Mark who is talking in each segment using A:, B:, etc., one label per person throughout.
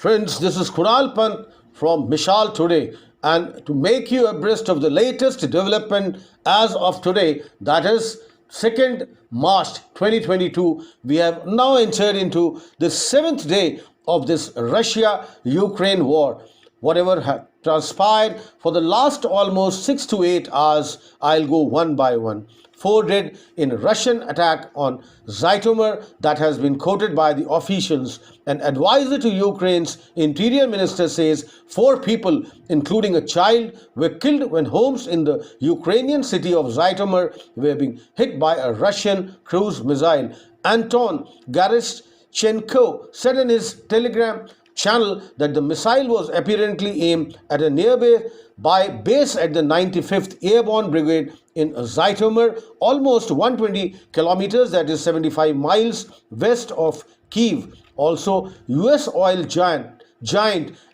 A: Friends, this is Kunal Pant from MISHAL Today, and to make you abreast of the latest development as of today, that is 2nd March 2022, we have now entered into the 7th day of this Russia-Ukraine war. Whatever had transpired for the last almost 6 to 8 hours, I'll go one by one. 4 dead in Russian attack on Zhytomyr that has been quoted by the officials. An advisor to Ukraine's interior minister says 4 people, including a child, were killed when homes in the Ukrainian city of Zhytomyr were being hit by a Russian cruise missile. Anton Garaschenko said in his Telegram channel that the missile was apparently aimed at a nearby base at the 95th Airborne Brigade in Zhytomyr, almost 120 kilometers, that is 75 miles west of Kyiv. Also, US oil giant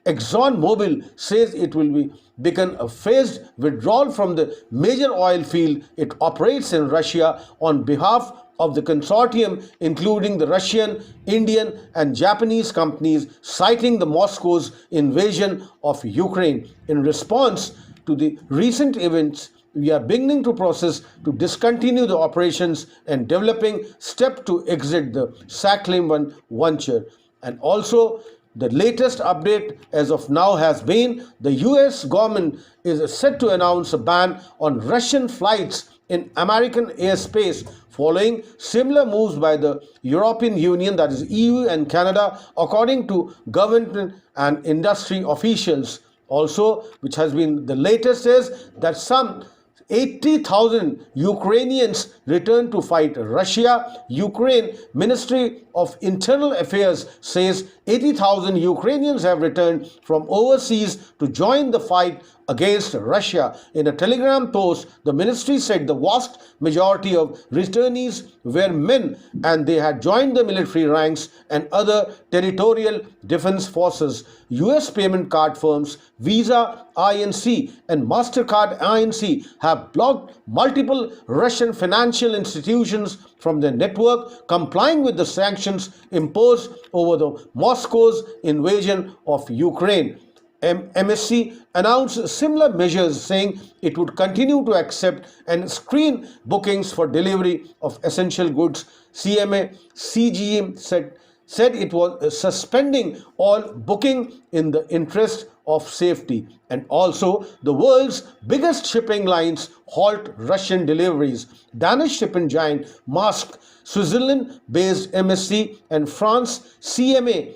A: ExxonMobil says it will begin a phased withdrawal from the major oil field it operates in Russia on behalf of the consortium, including the Russian, Indian and Japanese companies, citing the Moscow's invasion of Ukraine. In response to the recent events, we are beginning to process to discontinue the operations and developing steps to exit the Sakhalin venture. And also, the latest update as of now has been the US government is set to announce a ban on Russian flights in American airspace following similar moves by the European Union, that is EU and Canada, according to government and industry officials. Also, which has been the latest, is that some 80,000 Ukrainians returned to fight Russia. Ukraine Ministry of Internal Affairs says 80,000 Ukrainians have returned from overseas to join the fight against Russia. In a telegram post, the ministry said the vast majority of returnees were men and they had joined the military ranks and other territorial defense forces. US payment card firms Visa Inc. and MasterCard Inc. have blocked multiple Russian financial institutions from their network, complying with the sanctions imposed over the Moscow's invasion of Ukraine. MSC announced similar measures, saying it would continue to accept and screen bookings for delivery of essential goods. CGM said it was suspending all booking in the interest of safety. And also, the world's biggest shipping lines halt Russian deliveries. Danish shipping giant Maersk, Switzerland-based MSC and France CGM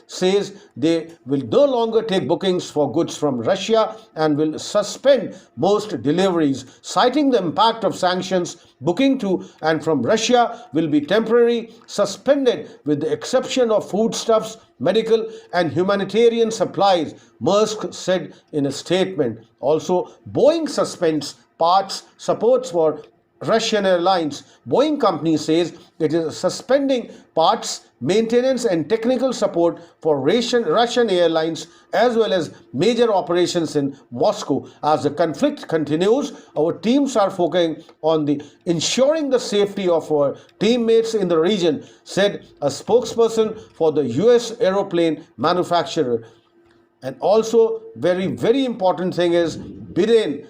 A: says they will no longer take bookings for goods from Russia and will suspend most deliveries, citing the impact of sanctions. Booking to and from Russia will be temporarily suspended with the exception of foodstuffs, medical and humanitarian supplies, Maersk said in a statement. Also, Boeing suspends parts supports for Russian airlines. Boeing company says it is suspending parts, maintenance and technical support for Russian airlines as well as major operations in Moscow. As the conflict continues, our teams are focusing on ensuring the safety of our teammates in the region, said a spokesperson for the US aeroplane manufacturer. And also, very important thing is Biden.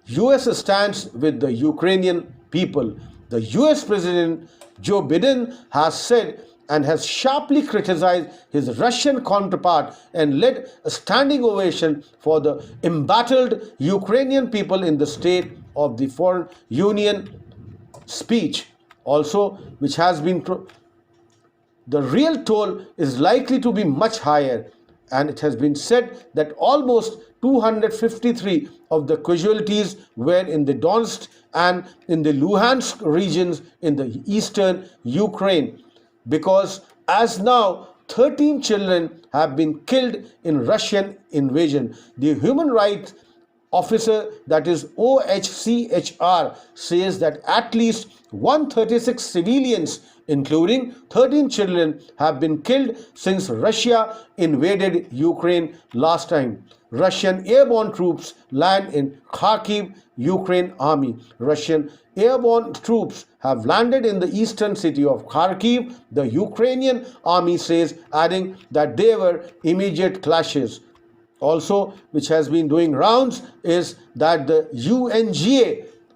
A: US stands with the Ukrainian people. The US President Joe Biden has said and has sharply criticized his Russian counterpart and led a standing ovation for the embattled Ukrainian people in the State of the Foreign Union speech. Also, which has been the real toll is likely to be much higher, and it has been said that almost 253 of the casualties were in the Donetsk and in the Luhansk regions in the eastern Ukraine, because as now 13 children have been killed in Russian invasion. The human rights officer, that is OHCHR, says that at least 136 civilians, including 13 children, have been killed since Russia invaded Ukraine last time. Russian airborne troops land in Kharkiv, Ukraine army. Russian airborne troops have landed in the eastern city of Kharkiv, the Ukrainian army says, adding that they were immediate clashes. Also, which has been doing rounds, is that the UNGA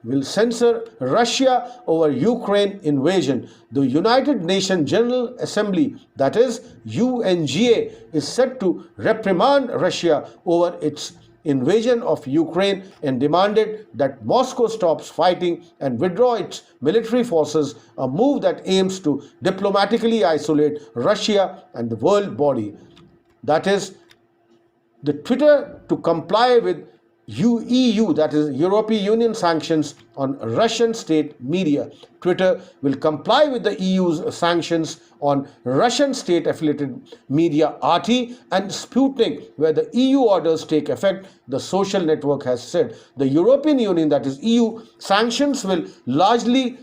A: will censor Russia over Ukraine invasion. The United Nations General Assembly, that is UNGA, is set to reprimand Russia over its invasion of Ukraine and demanded that Moscow stops fighting and withdraw its military forces, a move that aims to diplomatically isolate Russia and the world body. That is the Twitter to comply with EU, that is European Union sanctions on Russian state media. Twitter will comply with the EU's sanctions on Russian state affiliated media RT and Sputnik, where the EU orders take effect, the social network has said. The European Union, that is EU, sanctions will largely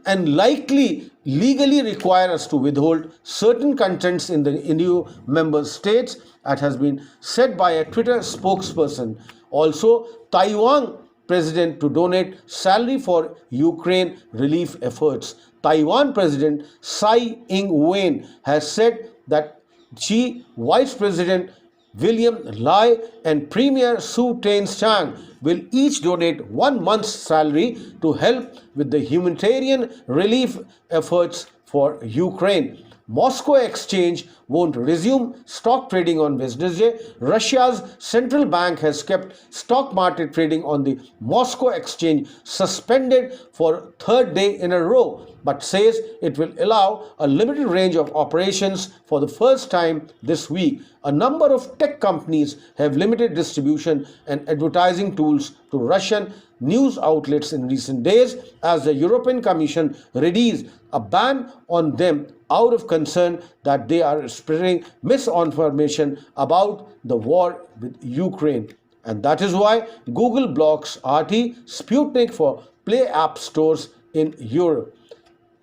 A: and likely legally require us to withhold certain contents in the EU member states, as has been said by a Twitter spokesperson. Also, Taiwan president to donate salary for Ukraine relief efforts. Taiwan President Tsai Ing-wen has said that she, Vice President William Lai and Premier Su Tain-chang will each donate 1 month's salary to help with the humanitarian relief efforts for Ukraine. Moscow exchange won't resume stock trading on Wednesday. Russia's central bank has kept stock market trading on the Moscow exchange suspended for third day in a row, but says it will allow a limited range of operations for the first time this week. A number of tech companies have limited distribution and advertising tools to Russian news outlets in recent days as the European Commission readies a ban on them out of concern that they are spreading misinformation about the war with Ukraine. And that is why Google blocks RT Sputnik for Play app stores in Europe.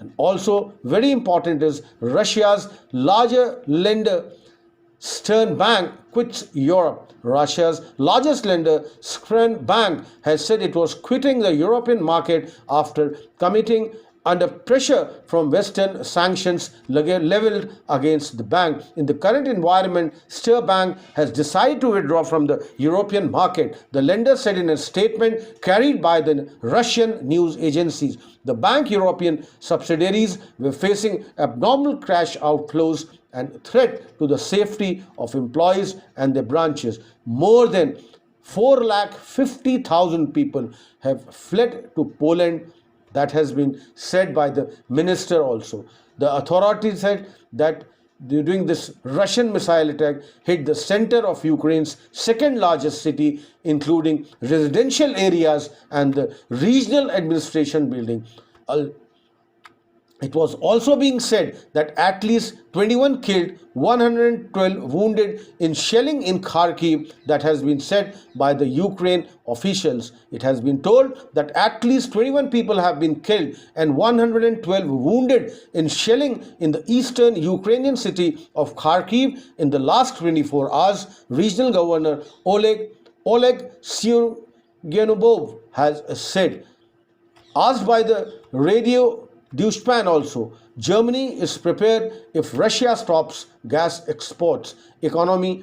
A: And also very important is Russia's larger lender Stern Bank quits Europe. Russia's largest lender, Stern Bank, has said it was quitting the European market after committing under pressure from Western sanctions leveled against the bank. In the current environment, Stern Bank has decided to withdraw from the European market, the lender said in a statement carried by the Russian news agencies. The bank's European subsidiaries were facing abnormal cash outflows and threat to the safety of employees and their branches. More than 450,000 people have fled to Poland. That has been said by the minister also. The authorities said that during this Russian missile attack hit the center of Ukraine's second largest city, including residential areas and the regional administration building. It was also being said that at least 21 killed, 112 wounded in shelling in Kharkiv, that has been said by the Ukraine officials. It has been told that at least 21 people have been killed and 112 wounded in shelling in the eastern Ukrainian city of Kharkiv in the last 24 hours, Regional Governor Oleg Syugenubov has said. Asked by the radio Dushpan also, Germany is prepared if Russia stops gas exports. Economy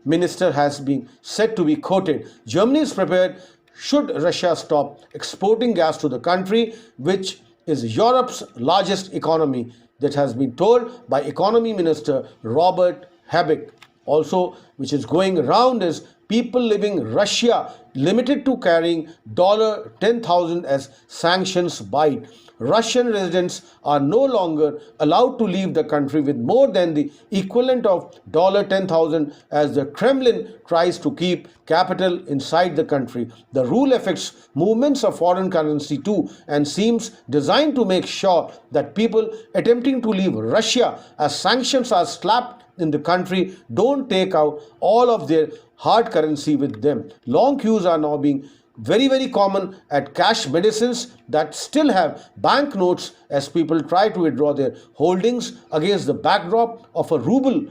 A: minister has been said to be quoted. Germany is prepared should Russia stop exporting gas to the country, which is Europe's largest economy. That has been told by Economy Minister Robert Habeck. Also, which is going around is people leaving Russia limited to carrying $10,000 as sanctions bite. Russian residents are no longer allowed to leave the country with more than the equivalent of $10,000 as the Kremlin tries to keep capital inside the country. The rule affects movements of foreign currency too and seems designed to make sure that people attempting to leave Russia as sanctions are slapped in the country don't take out all of their hard currency with them. Long queues are now being very common at cash medicines that still have banknotes as people try to withdraw their holdings against the backdrop of a ruble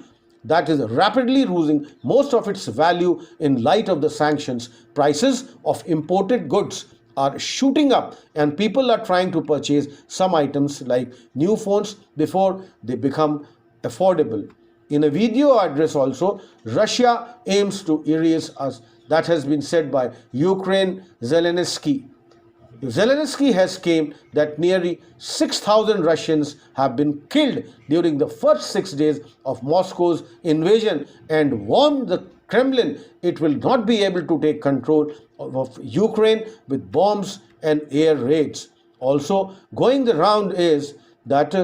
A: that is rapidly losing most of its value in light of the sanctions. Prices of imported goods are shooting up and people are trying to purchase some items like new phones before they become affordable. In a video address also, Russia aims to erase us. That has been said by Ukraine Zelensky. Zelensky has claimed that nearly 6,000 Russians have been killed during the first 6 days of Moscow's invasion and warned the Kremlin it will not be able to take control of Ukraine with bombs and air raids. Also, going the round is that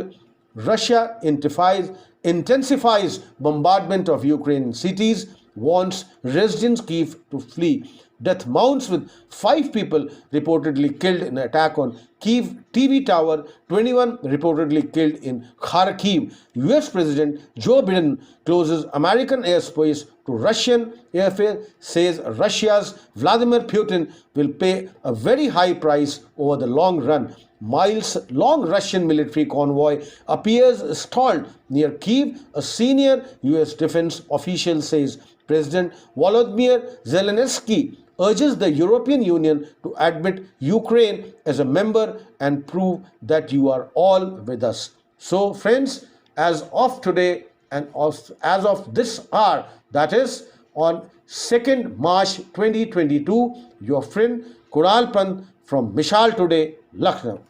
A: Russia intensifies bombardment of Ukrainian cities, wants residents Kiev to flee. Death mounts with 5 people reportedly killed in attack on Kiev TV tower, 21 reportedly killed in Kharkiv. US President Joe Biden closes American airspace to Russian airfare, says Russia's Vladimir Putin will pay a very high price over the long run. Miles long Russian military convoy appears stalled near Kiev, a senior US defense official says. President Volodymyr Zelensky urges the European Union to admit Ukraine as a member and prove that you are all with us. So, friends, as of today and as of this hour, that is on 2nd March 2022, your friend Kunal Pant from MISHAL Today, Lucknow.